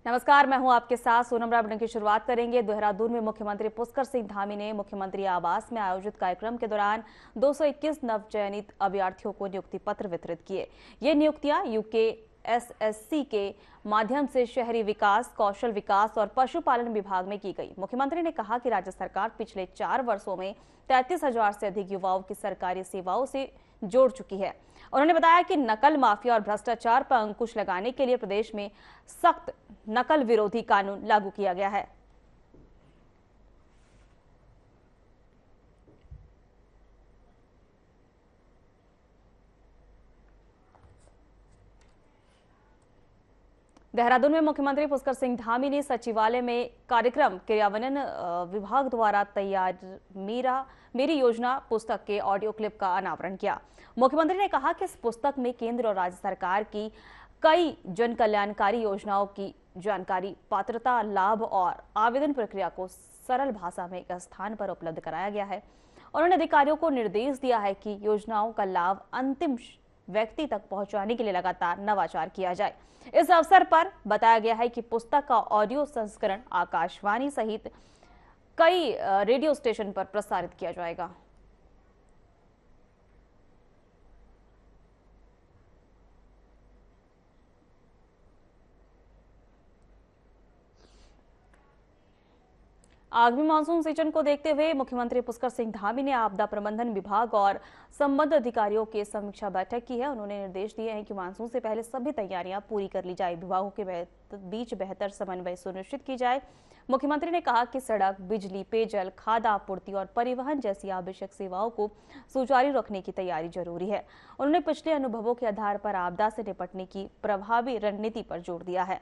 नमस्कार, मैं हूं आपके साथ सोनम राय। की शुरुआत करेंगे। देहरादून में मुख्यमंत्री पुष्कर सिंह धामी ने मुख्यमंत्री आवास में आयोजित कार्यक्रम के दौरान 221 नवचयनित अभ्यर्थियों को नियुक्ति पत्र वितरित किए। ये नियुक्तियां यूकेएसएससी के माध्यम से शहरी विकास, कौशल विकास और पशुपालन विभाग में की गई। मुख्यमंत्री ने कहा कि राज्य सरकार पिछले 4 वर्षों में 33,000 से अधिक युवाओं की सरकारी सेवाओं से जोड़ चुकी है। उन्होंने बताया कि नकल माफिया और भ्रष्टाचार पर अंकुश लगाने के लिए प्रदेश में सख्त नकल विरोधी कानून लागू किया गया है। देहरादून में मुख्यमंत्री पुष्कर सिंह धामी ने सचिवालय में कार्यक्रम क्रियान्वयन विभाग द्वारा तैयार मेरी योजना पुस्तक के ऑडियो क्लिप का अनावरण किया। मुख्यमंत्री ने कहा कि इस पुस्तक में केंद्र और राज्य सरकार की कई जन कल्याणकारी योजनाओं की जानकारी, पात्रता, लाभ और आवेदन प्रक्रिया को सरल भाषा में एक स्थान पर उपलब्ध कराया गया है। उन्होंने अधिकारियों को निर्देश दिया है कि योजनाओं का लाभ अंतिम व्यक्ति तक पहुंचाने के लिए लगातार नवाचार किया जाए। इस अवसर पर बताया गया है कि पुस्तक का ऑडियो संस्करण आकाशवाणी सहित कई रेडियो स्टेशन पर प्रसारित किया जाएगा। आगामी मानसून सीजन को देखते हुए मुख्यमंत्री पुष्कर सिंह धामी ने आपदा प्रबंधन विभाग और संबद्ध अधिकारियों की समीक्षा बैठक की है। उन्होंने निर्देश दिए हैं कि मानसून से पहले सभी तैयारियां पूरी कर ली जाए, विभागों के बीच बेहतर समन्वय सुनिश्चित की जाए। मुख्यमंत्री ने कहा कि सड़क, बिजली, पेयजल, खाद्य आपूर्ति और परिवहन जैसी आवश्यक सेवाओं को सुचारू रखने की तैयारी जरूरी है। उन्होंने पिछले अनुभवों के आधार पर आपदा से निपटने की प्रभावी रणनीति पर जोर दिया है।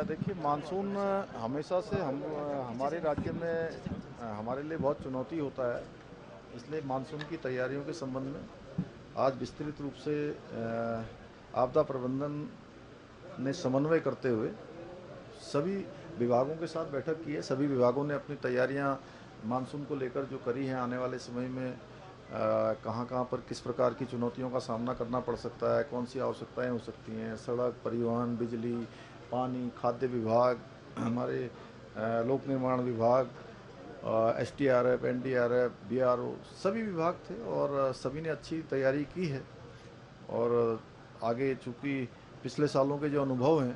देखिए, मानसून हमेशा से हमारे राज्य में हमारे लिए बहुत चुनौती होता है। इसलिए मानसून की तैयारियों के संबंध में आज विस्तृत रूप से आपदा प्रबंधन ने समन्वय करते हुए सभी विभागों के साथ बैठक की है। सभी विभागों ने अपनी तैयारियां मानसून को लेकर जो करी हैं, आने वाले समय में कहां पर किस प्रकार की चुनौतियों का सामना करना पड़ सकता है, कौन सी आवश्यकताएं हो सकती हैं, सड़क, परिवहन, बिजली, पानी, खाद्य विभाग, हमारे लोक निर्माण विभाग, एसडीआरएफ, एनडीआरएफ, बीआरओ, सभी विभाग थे और सभी ने अच्छी तैयारी की है। और आगे चूँकि पिछले सालों के जो अनुभव हैं,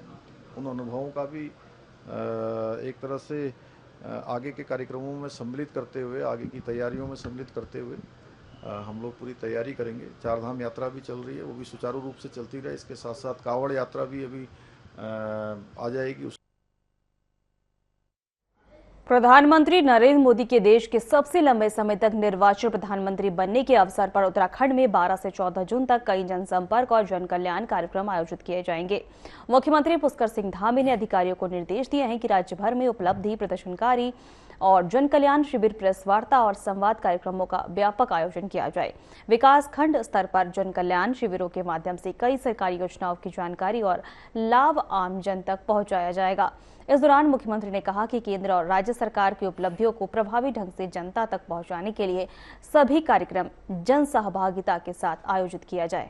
उन अनुभवों का भी एक तरह से आगे के कार्यक्रमों में सम्मिलित करते हुए, आगे की तैयारियों में सम्मिलित करते हुए हम लोग पूरी तैयारी करेंगे। चारधाम यात्रा भी चल रही है, वो भी सुचारू रूप से चलती रहे। इसके साथ साथ कांवड़ यात्रा भी अभी आ जाएगी। प्रधानमंत्री नरेंद्र मोदी के देश के सबसे लंबे समय तक निर्वाचित प्रधानमंत्री बनने के अवसर पर उत्तराखंड में 12 से 14 जून तक कई जनसंपर्क और जन कल्याण कार्यक्रम आयोजित किए जाएंगे। मुख्यमंत्री पुष्कर सिंह धामी ने अधिकारियों को निर्देश दिए हैं कि राज्य भर में उपलब्धि, प्रदर्शनकारी और जन कल्याण शिविर, प्रेस वार्ता और संवाद कार्यक्रमों का व्यापक आयोजन किया जाए। विकास खंड स्तर पर जन कल्याण शिविरों के माध्यम से कई सरकारी योजनाओं की जानकारी और लाभ आम जन तक पहुंचाया जाएगा। इस दौरान मुख्यमंत्री ने कहा कि केंद्र और राज्य सरकार की उपलब्धियों को प्रभावी ढंग से जनता तक पहुंचाने के लिए सभी कार्यक्रम जन सहभागिता के साथ आयोजित किया जाए।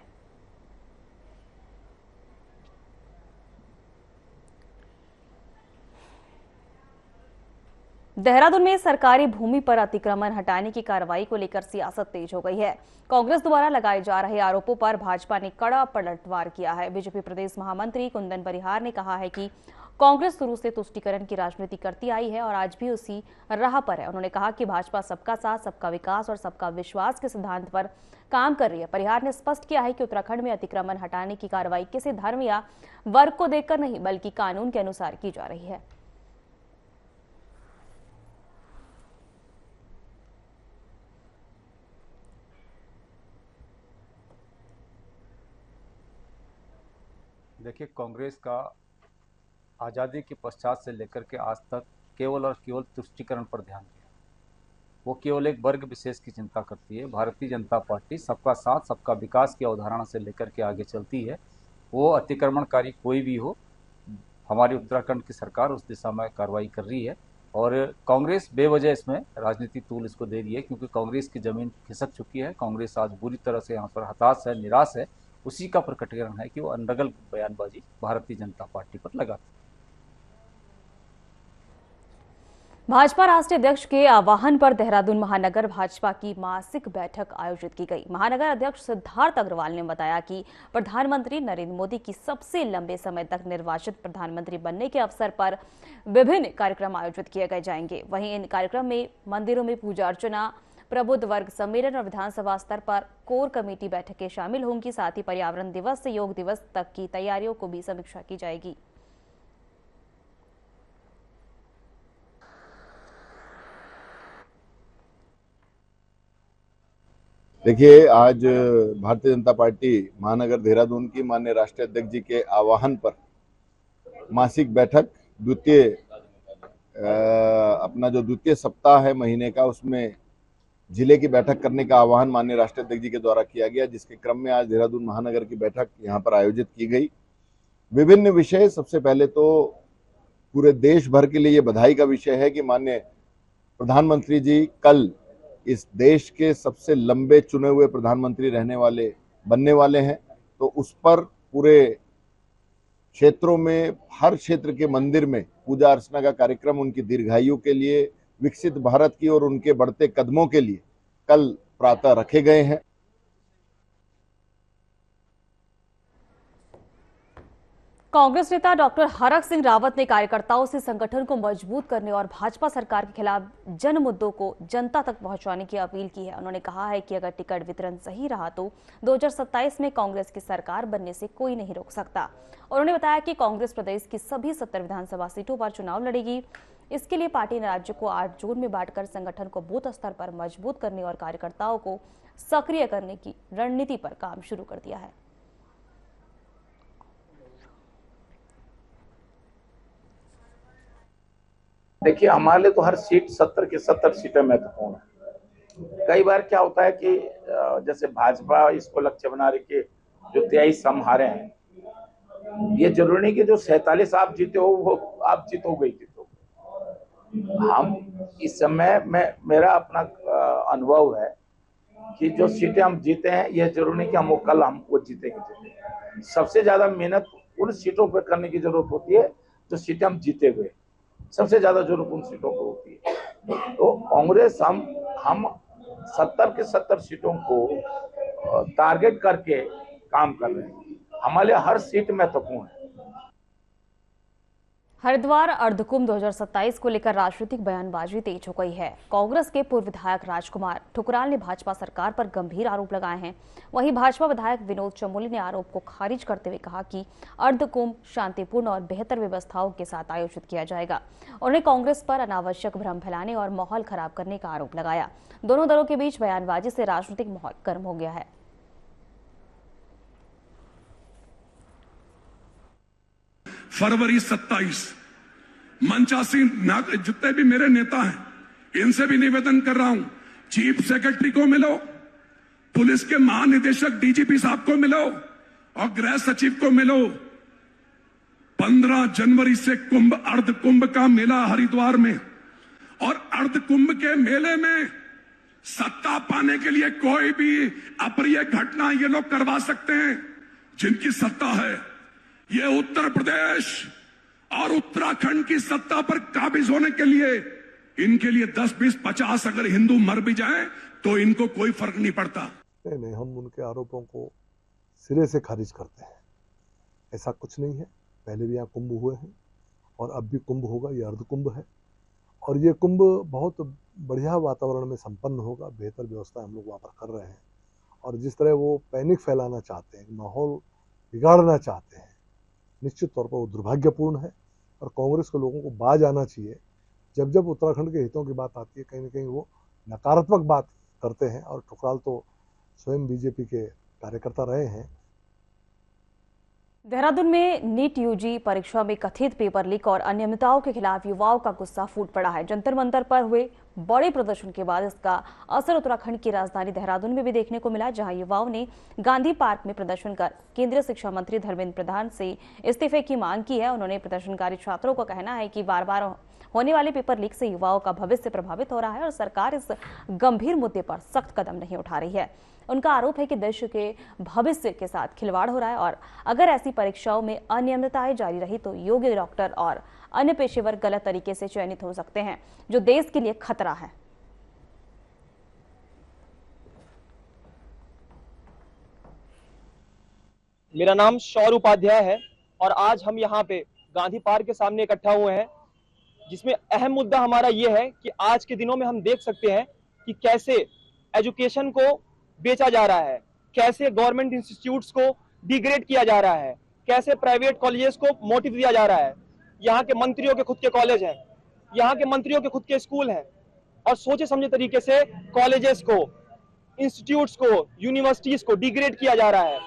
देहरादून में सरकारी भूमि पर अतिक्रमण हटाने की कार्रवाई को लेकर सियासत तेज हो गई है। कांग्रेस द्वारा लगाए जा रहे आरोपों पर भाजपा ने कड़ा पलटवार किया है। बीजेपी प्रदेश महामंत्री कुंदन परिहार ने कहा है कि कांग्रेस शुरू से तुष्टीकरण की राजनीति करती आई है और आज भी उसी राह पर है। उन्होंने कहा कि भाजपा सबका साथ, सबका विकास और सबका विश्वास के सिद्धांत पर काम कर रही है। परिहार ने स्पष्ट किया है कि उत्तराखंड में अतिक्रमण हटाने की कार्रवाई किसी धर्म या वर्ग को देखकर नहीं, बल्कि कानून के अनुसार की जा रही है। देखिए, कांग्रेस का आज़ादी के पश्चात से लेकर के आज तक केवल और केवल तुष्टीकरण पर ध्यान दिया। वो केवल एक वर्ग विशेष की चिंता करती है। भारतीय जनता पार्टी सबका साथ, सबका विकास की अवधारणा से लेकर के आगे चलती है। वो अतिक्रमणकारी कोई भी हो, हमारी उत्तराखंड की सरकार उस दिशा में कार्रवाई कर रही है। और कांग्रेस बेवजह इसमें राजनीतिक तूल इसको दे रही है, क्योंकि कांग्रेस की जमीन खिसक चुकी है। कांग्रेस आज बुरी तरह से यहाँ पर हताश है, निराश है। उसी का प्रकटीकरण है कि वो अनर्गल बयानबाजी भारतीय जनता पार्टी पर लगाती है। भाजपा राष्ट्रीय अध्यक्ष के आह्वान पर देहरादून महानगर भाजपा की मासिक बैठक आयोजित की गई। महानगर अध्यक्ष सिद्धार्थ अग्रवाल ने बताया कि प्रधानमंत्री नरेंद्र मोदी की सबसे लंबे समय तक निर्वाचित प्रधानमंत्री बनने के अवसर पर विभिन्न कार्यक्रम आयोजित किए गए जाएंगे। वहीं इन कार्यक्रम में मंदिरों में पूजा अर्चना, प्रबुद्ध वर्ग सम्मेलन और विधानसभा स्तर पर कोर कमेटी बैठकें शामिल होंगी। साथ ही पर्यावरण दिवस से योग दिवस तक की तैयारियों को भी समीक्षा की जाएगी। देखिए, आज भारतीय जनता पार्टी महानगर देहरादून की माननीय राष्ट्रीय अध्यक्ष जी के आह्वान पर मासिक बैठक अपना जो द्वितीय सप्ताह है महीने का, उसमें जिले की बैठक करने का आह्वान माननीय राष्ट्रीय अध्यक्ष जी के द्वारा किया गया, जिसके क्रम में आज देहरादून महानगर की बैठक यहाँ पर आयोजित की गई। विभिन्न विषय, सबसे पहले तो पूरे देश भर के लिए ये बधाई का विषय है कि माननीय प्रधानमंत्री जी कल इस देश के सबसे लंबे चुने हुए प्रधानमंत्री बनने वाले हैं। तो उस पर पूरे क्षेत्रों में, हर क्षेत्र के मंदिर में पूजा अर्चना का कार्यक्रम उनकी दीर्घायु के लिए, विकसित भारत की और उनके बढ़ते कदमों के लिए कल प्रातः रखे गए हैं। कांग्रेस नेता डॉक्टर हरक सिंह रावत ने कार्यकर्ताओं से संगठन को मजबूत करने और भाजपा सरकार के खिलाफ जन मुद्दों को जनता तक पहुंचाने की अपील की है। उन्होंने कहा है कि अगर टिकट वितरण सही रहा तो 2027 में कांग्रेस की सरकार बनने से कोई नहीं रोक सकता। उन्होंने बताया कि कांग्रेस प्रदेश की सभी 70 विधानसभा सीटों पर चुनाव लड़ेगी। इसके लिए पार्टी ने राज्य को 8 जोन में बांटकर संगठन को बूथ स्तर पर मजबूत करने और कार्यकर्ताओं को सक्रिय करने की रणनीति पर काम शुरू कर दिया है। देखिए, हमारे लिए तो हर सीट 70 की 70 सीटें महत्वपूर्ण है। कई बार क्या होता है कि जैसे भाजपा इसको लक्ष्य बना रही कि जो 23 हम हारे हैं, ये जरूरी नहीं कि जो 47 आप जीते हो वो आप जीतोगे ही जीतोगे। हम इस समय में, मेरा अपना अनुभव है कि जो सीटें हम जीते हैं, यह जरूरी नहीं कि हम वो जीतेंगे। सबसे ज्यादा मेहनत उन सीटों पर करने की जरूरत होती है जो सीटें हम जीते हुए, सबसे ज्यादा जरूरत उन सीटों को होती है। तो कांग्रेस हम 70 के 70 सीटों को टारगेट करके काम कर रहे हैं। हमारे लिए हर सीट महत्वपूर्ण है। हरिद्वार अर्धकुंभ 2027 को लेकर राजनीतिक बयानबाजी तेज हो गई है। कांग्रेस के पूर्व विधायक राजकुमार ठुकराल ने भाजपा सरकार पर गंभीर आरोप लगाए हैं। वहीं भाजपा विधायक विनोद चमोली ने आरोप को खारिज करते हुए कहा कि अर्धकुंभ शांतिपूर्ण और बेहतर व्यवस्थाओं के साथ आयोजित किया जाएगा। उन्होंने कांग्रेस पर अनावश्यक भ्रम फैलाने और माहौल खराब करने का आरोप लगाया। दोनों दलों के बीच बयानबाजी से राजनीतिक माहौल गर्म हो गया है। फरवरी 27 मंचासी जितने भी मेरे नेता हैं, इनसे भी निवेदन कर रहा हूं, चीफ सेक्रेटरी को मिलो, पुलिस के महानिदेशक डीजीपी साहब को मिलो और गृह सचिव को मिलो। 15 जनवरी से अर्धकुंभ का मेला हरिद्वार में, और अर्धकुंभ के मेले में सत्ता पाने के लिए कोई भी अप्रिय घटना ये लोग करवा सकते हैं। जिनकी सत्ता है, ये उत्तर प्रदेश और उत्तराखंड की सत्ता पर काबिज होने के लिए, इनके लिए 10, 20, 50 अगर हिंदू मर भी जाए तो इनको कोई फर्क नहीं पड़ता। नहीं, हम उनके आरोपों को सिरे से खारिज करते हैं। ऐसा कुछ नहीं है। पहले भी यहाँ कुंभ हुए हैं और अब भी कुंभ होगा। ये अर्धकुंभ है और ये कुंभ बहुत बढ़िया वातावरण में संपन्न होगा। बेहतर व्यवस्था हम लोग वहाँ पर कर रहे हैं। और जिस तरह वो पैनिक फैलाना चाहते हैं, माहौल बिगाड़ना चाहते हैं, निश्चित तौर पर वो दुर्भाग्यपूर्ण है। और कांग्रेस के लोगों को बाज आना चाहिए। जब जब उत्तराखंड के हितों की बात आती है, कहीं ना कहीं वो नकारात्मक बात करते हैं। और ठुकराल तो स्वयं बीजेपी के कार्यकर्ता रहे हैं। देहरादून में नीट यूजी परीक्षा में कथित पेपर लीक और अनियमितताओं के खिलाफ युवाओं का गुस्सा फूट पड़ा है। जंतर मंतर पर हुए बड़े प्रदर्शन के बाद इसका असर उत्तराखंड की राजधानी देहरादून में भी देखने को मिला, जहां युवाओं ने गांधी पार्क में प्रदर्शन कर केंद्रीय शिक्षा मंत्री धर्मेंद्र प्रधान से इस्तीफे की मांग की है। उन्होंने प्रदर्शनकारी छात्रों का कहना है कि बार बार होने वाले पेपर लीक से युवाओं का भविष्य प्रभावित हो रहा है और सरकार इस गंभीर मुद्दे पर सख्त कदम नहीं उठा रही है। उनका आरोप है कि देश के भविष्य के साथ खिलवाड़ हो रहा है और अगर ऐसी परीक्षाओं में अनियमितताएं जारी रही तो योग्य डॉक्टर और अन्य पेशेवर गलत तरीके से चयनित हो सकते हैं, जो देश के लिए खतरा है। मेरा नाम शौर उपाध्याय है और आज हम यहाँ पे गांधी पार्क के सामने इकट्ठा हुए हैं, जिसमें अहम मुद्दा हमारा ये है कि आज के दिनों में हम देख सकते हैं कि कैसे एजुकेशन को बेचा जा रहा है, कैसे गवर्नमेंट इंस्टीट्यूट्स को डिग्रेड किया जा रहा है, कैसे प्राइवेट कॉलेजेस को मोटिव दिया जा रहा है। यहाँ के मंत्रियों के खुद के कॉलेज हैं, यहाँ के मंत्रियों के खुद के स्कूल हैं और सोचे समझे तरीके से कॉलेजेस को, इंस्टीट्यूट्स को, यूनिवर्सिटीज को डिग्रेड किया जा रहा है।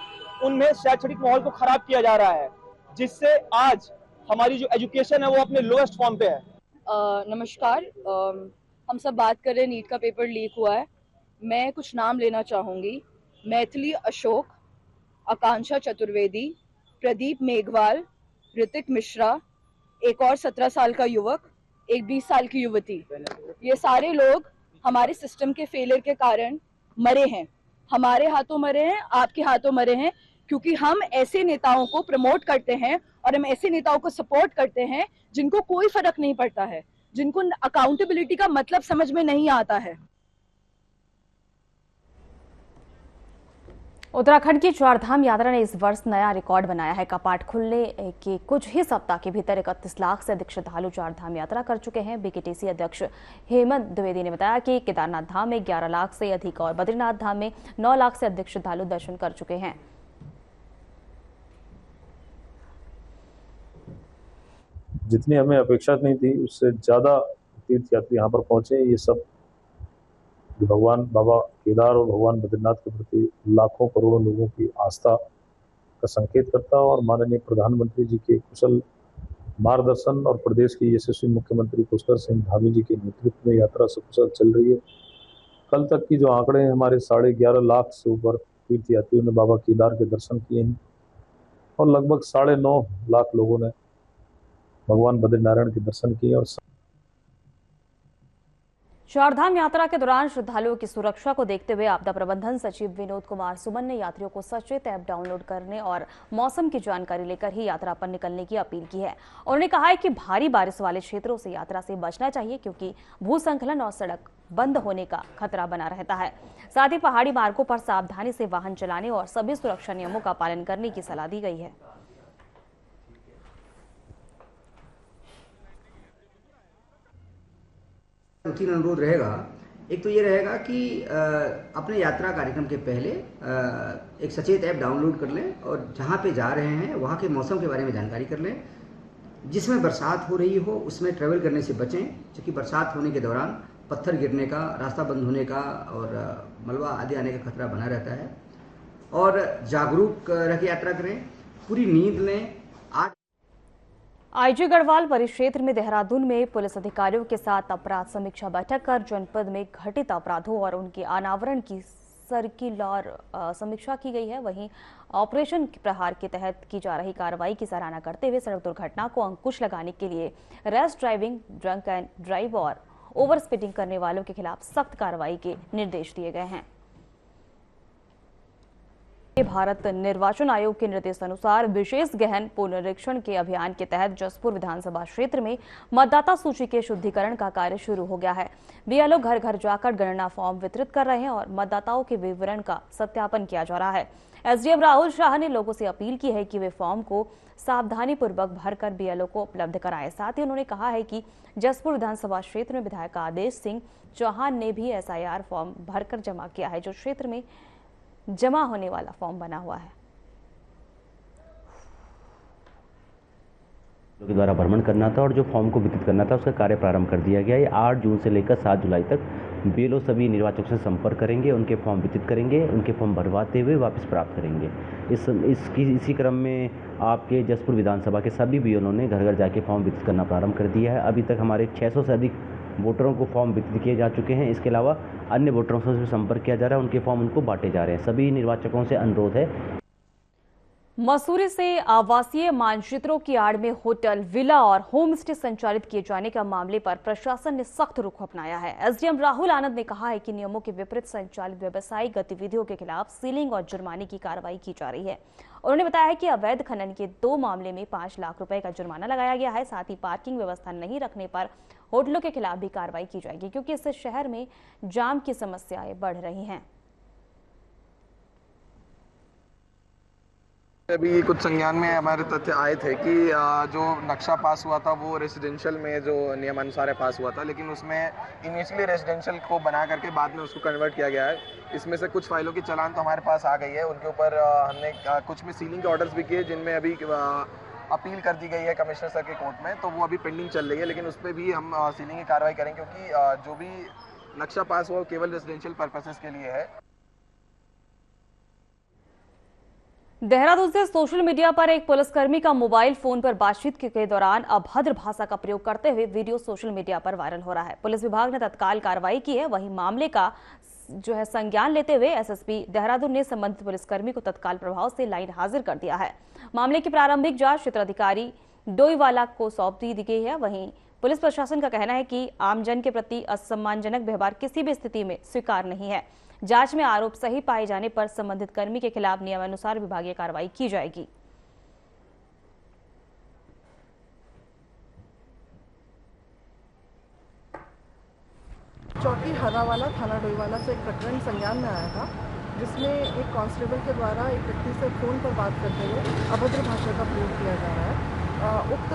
उनमें शैक्षणिक माहौल को खराब किया जा रहा है, जिससे आज हमारी जो एजुकेशन है वो अपने लोएस्ट फॉर्म पे है। नमस्कार, हम सब बात कर रहे हैं नीट का पेपर लीक हुआ है। मैं कुछ नाम लेना चाहूँगी। मैथिली अशोक, आकांक्षा चतुर्वेदी, प्रदीप मेघवाल, ऋतिक मिश्रा, एक और 17 साल का युवक, एक 20 साल की युवती। ये सारे लोग हमारे सिस्टम के फेलियर के कारण मरे हैं। हमारे हाथों मरे हैं, आपके हाथों मरे हैं, क्योंकि हम ऐसे नेताओं को प्रमोट करते हैं और हम ऐसे नेताओं को सपोर्ट करते हैं जिनको कोई फर्क नहीं पड़ता है, जिनको अकाउंटेबिलिटी का मतलब समझ में नहीं आता है। उत्तराखंड की चारधाम यात्रा ने इस वर्ष नया रिकॉर्ड बनाया है। कपाट खुलने के कुछ ही सप्ताह के भीतर 31 लाख से अधिक श्रद्धालु चारधाम यात्रा कर चुके हैं। बीकेटीसी अध्यक्ष हेमंत द्विवेदी ने बताया कि केदारनाथ धाम में 11 लाख से अधिक और बद्रीनाथ धाम में 9 लाख से अधिक श्रद्धालु दर्शन कर चुके हैं। जितनी हमें अपेक्षा नहीं थी उससे ज्यादा तीर्थयात्री यहाँ पर पहुंचे। ये सब भगवान बाबा केदार और भगवान बद्रीनाथ के प्रति लाखों करोड़ों लोगों की आस्था का संकेत करता है और माननीय प्रधानमंत्री जी के कुशल मार्गदर्शन और प्रदेश के यशस्वी मुख्यमंत्री पुष्कर सिंह धामी जी के नेतृत्व में यात्रा सकुशल चल रही है। कल तक की जो आंकड़े हैं, हमारे 11.5 लाख से ऊपर तीर्थयात्रियों ने बाबा केदार के दर्शन किए हैं और लगभग 9.5 लाख लोगों ने भगवान बद्रीनारायण के दर्शन किए। और चारधाम यात्रा के दौरान श्रद्धालुओं की सुरक्षा को देखते हुए आपदा प्रबंधन सचिव विनोद कुमार सुमन ने यात्रियों को सचेत ऐप डाउनलोड करने और मौसम की जानकारी लेकर ही यात्रा पर निकलने की अपील की है। उन्होंने कहा है कि भारी बारिश वाले क्षेत्रों से यात्रा से बचना चाहिए, क्योंकि भूस्खलन और सड़क बंद होने का खतरा बना रहता है। साथ ही पहाड़ी मार्गों पर सावधानी से वाहन चलाने और सभी सुरक्षा नियमों का पालन करने की सलाह दी गई है। दो-तीन अनुरोध रहेगा। एक तो ये रहेगा कि अपने यात्रा कार्यक्रम के पहले एक सचेत ऐप डाउनलोड कर लें और जहाँ पे जा रहे हैं वहाँ के मौसम के बारे में जानकारी कर लें। जिसमें बरसात हो रही हो उसमें ट्रैवल करने से बचें, क्योंकि बरसात होने के दौरान पत्थर गिरने का, रास्ता बंद होने का और मलबा आदि आने का खतरा बना रहता है। और जागरूक रह के यात्रा करें, पूरी नींद लें। आईजी गढ़वाल परिक्षेत्र में देहरादून में पुलिस अधिकारियों के साथ अपराध समीक्षा बैठक कर जनपद में घटित अपराधों और उनके अनावरण की सर्किलर समीक्षा की गई है। वहीं ऑपरेशन प्रहार के तहत की जा रही कार्रवाई की सराहना करते हुए सड़क दुर्घटना को अंकुश लगाने के लिए rash driving, drunk and drive और ओवर स्पीडिंग करने वालों के खिलाफ सख्त कार्रवाई के निर्देश दिए गए हैं। भारत निर्वाचन आयोग के निर्देशानुसार विशेष गहन पुनरीक्षण के अभियान के तहत जसपुर विधानसभा क्षेत्र में मतदाता सूची के शुद्धिकरण का कार्य शुरू हो गया है। बीएलओ घर घर जाकर गणना फॉर्म वितरित कर रहे हैं और मतदाताओं के विवरण का सत्यापन किया जा रहा है। एसडीएम राहुल शाह ने लोगों से अपील की है कि वे फॉर्म को सावधानी पूर्वक भरकर बीएलओ को उपलब्ध कराएं। साथ ही उन्होंने कहा है कि जसपुर विधानसभा क्षेत्र में विधायक आदेश सिंह चौहान ने भी एसआईआर फॉर्म भरकर जमा किया है, जो क्षेत्र में जमा होने वाला फॉर्म बना हुआ है। के द्वारा भ्रमण करना था और जो फॉर्म को वितरित करना था उसका कार्य प्रारंभ कर दिया गया है। 8 जून से लेकर 7 जुलाई तक बीएलओ सभी निर्वाचकों से संपर्क करेंगे, उनके फॉर्म वितरित करेंगे, उनके फॉर्म भरवाते हुए वापस प्राप्त करेंगे। इसी क्रम में आपके जसपुर विधानसभा के सभी बीएलओ ने घर घर जाके फॉर्म वितरित करना प्रारंभ कर दिया है। अभी तक हमारे 600 से अधिक वोटरों को फॉर्म वितरित किए जा चुके हैं। इसके अलावा अन्य वोटरों से संपर्क किया जा रहा है, उनके फॉर्म उनको बांटे जा रहे हैं। सभी निर्वाचकों से अनुरोध है। मसूरी से आवासीय मानचित्रों की आड़ में होटल, विला और होम स्टे संचालित किए जाने का मामले पर प्रशासन ने सख्त रुख अपनाया है। एसडीएम राहुल आनंद ने कहा है कि नियमों के विपरीत संचालित व्यवसायिक गतिविधियों के खिलाफ सीलिंग और जुर्माने की कार्रवाई की जा रही है। उन्होंने बताया है कि अवैध खनन के 2 मामले में 5 लाख रुपए का जुर्माना लगाया गया है। साथ ही पार्किंग व्यवस्था नहीं रखने पर होटलों के खिलाफ भी कार्रवाई की जाएगी, क्योंकि इससे शहर में जाम की समस्याएं बढ़ रही हैं। अभी कुछ संज्ञान में हमारे तथ्य आए थे कि जो नक्शा पास हुआ था वो रेजिडेंशियल में जो नियमानुसार है पास हुआ था, लेकिन उसमें इनिशियली रेजिडेंशियल को बना करके बाद में उसको कन्वर्ट किया गया है। इसमें से कुछ फाइलों की चालान तो हमारे पास आ गई है, उनके ऊपर हमने कुछ में सीलिंग के ऑर्डर्स भी किए, जिनमें अभी अपील कर दी गई है कमिश्नर सर के कोर्ट में, तो वो अभी पेंडिंग चल रही है। लेकिन उस पर भी हम सीलिंग की कार्रवाई करेंगे, क्योंकि जो भी नक्शा पास हुआ वो केवल रेजिडेंशियल पर्पसेस के लिए है। देहरादून से सोशल मीडिया पर एक पुलिसकर्मी का मोबाइल फोन पर बातचीत के दौरान अभद्र भाषा का प्रयोग करते हुए वीडियो सोशल मीडिया पर वायरल हो रहा है। पुलिस विभाग ने तत्काल कार्रवाई की है। वहीं मामले का संज्ञान लेते हुए एसएसपी देहरादून ने संबंधित पुलिसकर्मी को तत्काल प्रभाव से लाइन हाजिर कर दिया है। मामले की प्रारंभिक जांच क्षेत्राधिकारी डोईवाला को सौंप दी गई है। वहीं पुलिस प्रशासन का कहना है कि आमजन के प्रति असम्मानजनक व्यवहार किसी भी स्थिति में स्वीकार नहीं है। जांच में आरोप सही पाए जाने पर संबंधित कर्मी के खिलाफ नियमानुसार विभागीय कार्रवाई की जाएगी। चौकी हर्रावाला थाना डोईवाला से एक प्रकरण संज्ञान में आया था, जिसमें एक कांस्टेबल के द्वारा एक व्यक्ति से फोन पर बात करते हुए अभद्र भाषा का प्रयोग किया जा रहा है। उक्त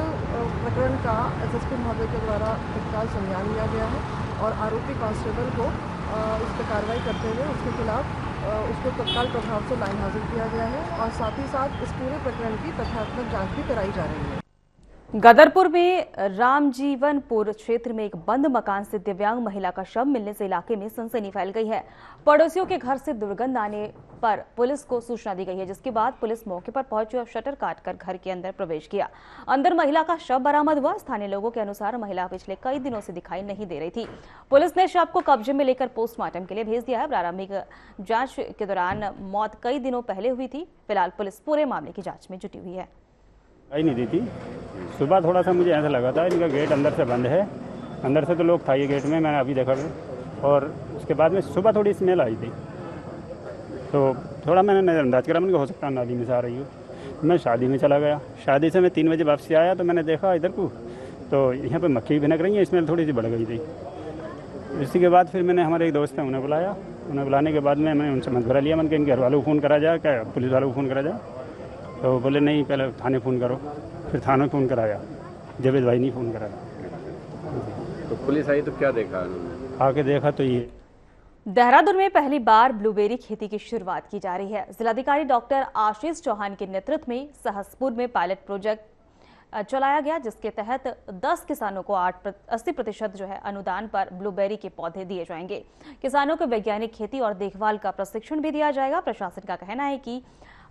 प्रकरण का एसएसपी महोदय के द्वारा तत्काल संज्ञान लिया गया है और आरोपी कांस्टेबल को इस पर कार्रवाई करते हुए उसके खिलाफ उसको तत्काल प्रभाव से लाइन हाजिर किया गया है और साथ ही साथ इस पूरे प्रकरण की तथ्यात्मक जांच भी कराई जा रही है। गदरपुर में रामजीवनपुर क्षेत्र में एक बंद मकान से दिव्यांग महिला का शव मिलने से इलाके में सनसनी फैल गई है। पड़ोसियों के घर से दुर्गंध आने पर पुलिस को सूचना दी गई है, जिसके बाद पुलिस मौके पर पहुंची और शटर काटकर घर के अंदर प्रवेश किया। अंदर महिला का शव बरामद हुआ। स्थानीय लोगों के अनुसार महिला पिछले कई दिनों से दिखाई नहीं दे रही थी। पुलिस ने शव को कब्जे में लेकर पोस्टमार्टम के लिए भेज दिया है। प्रारंभिक जांच के दौरान मौत कई दिनों पहले हुई थी। फिलहाल पुलिस पूरे मामले की जांच में जुटी हुई है। आई नहीं दी थी। सुबह थोड़ा सा मुझे ऐसा लगा था इनका गेट अंदर से बंद है, अंदर से तो लोग था ये गेट में, मैंने अभी देखा। और उसके बाद में सुबह थोड़ी स्मेल आई थी, तो थोड़ा मैंने नज़रअंदाज करा, मैंने हो सकता है नाली में से आ रही हो। मैं शादी में चला गया। शादी से मैं 3 बजे वापसी आया तो मैंने देखा इधर को, तो यहाँ पे मक्खी भिनक रही है, स्मेल थोड़ी सी बढ़ गई थी। इसी के बाद फिर मैंने हमारे एक दोस्त हैं उन्हें बुलाया। उन्हें बुलाने के बाद में मैंने उनसे मशवरा लिया, मैंने इनके घर वालों को फ़ोन करा जाए, क्या पुलिस वालों को फ़ोन करा जाए, तो बोले नहीं पहले थाने फ़ोन करो। फिर थाने फ़ोन कराया, जावेद भाई नहीं फ़ोन कराया। तो पुलिस आई तो क्या देखा? आके देखा तो ये देहरादून में पहली बार ब्लूबेरी खेती की शुरुआत की जा रही है। जिलाधिकारी डॉक्टर आशीष चौहान के नेतृत्व में सहसपुर में पायलट प्रोजेक्ट चलाया गया, जिसके तहत 10 किसानों को 80% जो है अनुदान पर ब्लूबेरी के पौधे दिए जाएंगे। किसानों को वैज्ञानिक खेती और देखभाल का प्रशिक्षण भी दिया जाएगा। प्रशासन का कहना है कि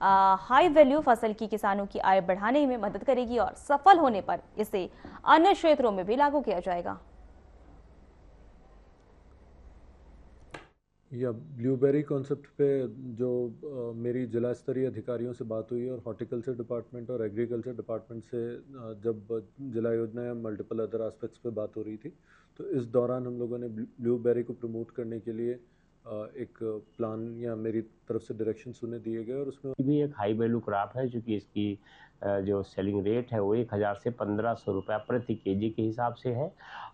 हाई वैल्यू फसल की किसानों की आय बढ़ाने में मदद करेगी और सफल होने पर इसे अन्य क्षेत्रों में भी लागू किया जाएगा। या ब्लूबेरी कॉन्सेप्ट पे जो मेरी जिला स्तरीय अधिकारियों से बात हुई और हॉर्टिकल्चर डिपार्टमेंट और एग्रीकल्चर डिपार्टमेंट से जब जिला योजना या मल्टीपल अदर एस्पेक्ट्स पे बात हो रही थी, तो इस दौरान हम लोगों ने ब्लूबेरी को प्रमोट करने के लिए एक प्लान या मेरी तरफ से डायरेक्शंस उन्हें दिए गए और उसमें भी एक हाई वैल्यू क्रॉप है, क्योंकि इसकी जो सेलिंग रेट है वो 1000 से 1500 रुपये प्रति केजी के हिसाब से है।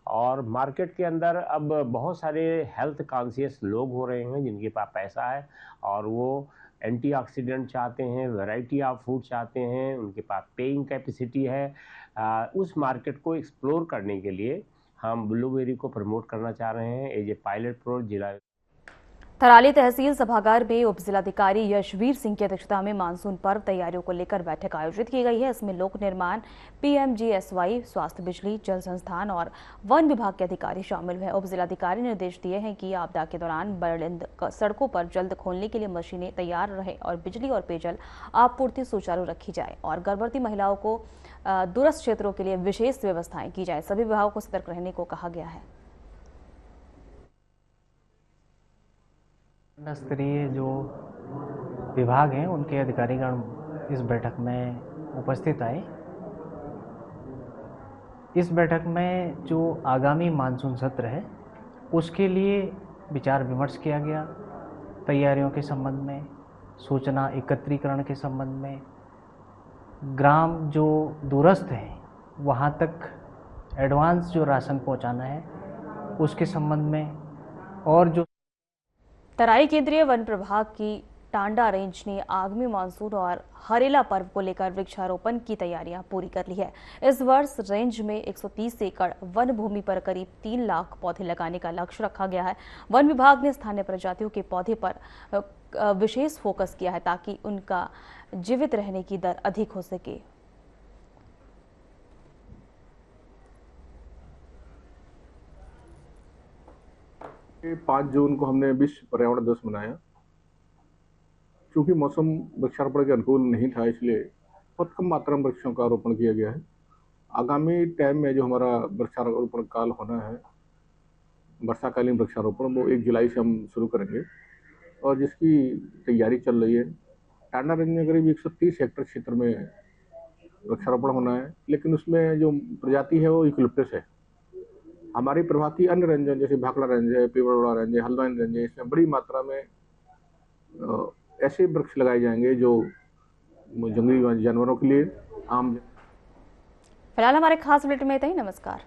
और मार्केट के अंदर अब बहुत सारे हेल्थ कॉन्शियस लोग हो रहे हैं जिनके पास पैसा है और वो एंटीऑक्सीडेंट चाहते हैं, वैरायटी ऑफ फूड चाहते हैं, उनके पास पेइंग कैपेसिटी है। उस मार्केट को एक्सप्लोर करने के लिए हम ब्लूबेरी को प्रमोट करना चाह रहे हैं एज ए पायलट प्रोजेक्ट। जिला थराली तहसील सभागार में उप जिलाधिकारी यशवीर सिंह की अध्यक्षता में मानसून पर्व तैयारियों को लेकर बैठक आयोजित की गई है। इसमें लोक निर्माण, पीएमजीएसवाई, स्वास्थ्य, बिजली, जल संस्थान और वन विभाग के अधिकारी शामिल हुए। उप जिलाधिकारी ने निर्देश दिए हैं कि आपदा के दौरान बुलंद सड़कों पर जल्द खोलने के लिए मशीनें तैयार रहे और बिजली और पेयजल आपूर्ति सुचारू रखी जाए और गर्भवती महिलाओं को दूरस्थ क्षेत्रों के लिए विशेष व्यवस्थाएं की जाए। सभी विभागों को सतर्क रहने को कहा गया है। स्तरीय जो विभाग हैं उनके अधिकारीगण इस बैठक में उपस्थित आए। इस बैठक में जो आगामी मानसून सत्र है उसके लिए विचार विमर्श किया गया, तैयारियों के संबंध में, सूचना एकत्रीकरण के संबंध में, ग्राम जो दूरस्थ हैं वहाँ तक एडवांस जो राशन पहुँचाना है उसके संबंध में, और जो तराई केंद्रीय वन प्रभाग की टांडा रेंज ने आगामी मानसून और हरेला पर्व को लेकर वृक्षारोपण की तैयारियां पूरी कर ली है। इस वर्ष रेंज में 130 एकड़ वन भूमि पर करीब 3 लाख पौधे लगाने का लक्ष्य रखा गया है। वन विभाग ने स्थानीय प्रजातियों के पौधे पर विशेष फोकस किया है ताकि उनका जीवित रहने की दर अधिक हो सके। 5 जून को हमने विश्व पर्यावरण दिवस मनाया। चूंकि मौसम वृक्षारोपण के अनुकूल नहीं था, इसलिए बहुत कम मात्रा में वृक्षों का रोपण किया गया है। आगामी टाइम में जो हमारा वृक्षारोपण काल होना है, वर्षाकालीन वृक्षारोपण, वो 1 जुलाई से हम शुरू करेंगे और जिसकी तैयारी चल रही है। टांडा रेंज में करीब 130 हेक्टेयर क्षेत्र में वृक्षारोपण होना है, लेकिन उसमें जो प्रजाति है वो यूकेलिप्टस है। हमारी प्रभाग की अन्य रेंज जैसे भाखड़ा रेंज है, पीपलवाड़ा रेंज है, हल्द्वानी रेंज है, इसमें बड़ी मात्रा में ऐसे वृक्ष लगाए जाएंगे जो जंगली जानवरों के लिए आम। फिलहाल हमारे खास बुलेटिन में इतना ही। नमस्कार।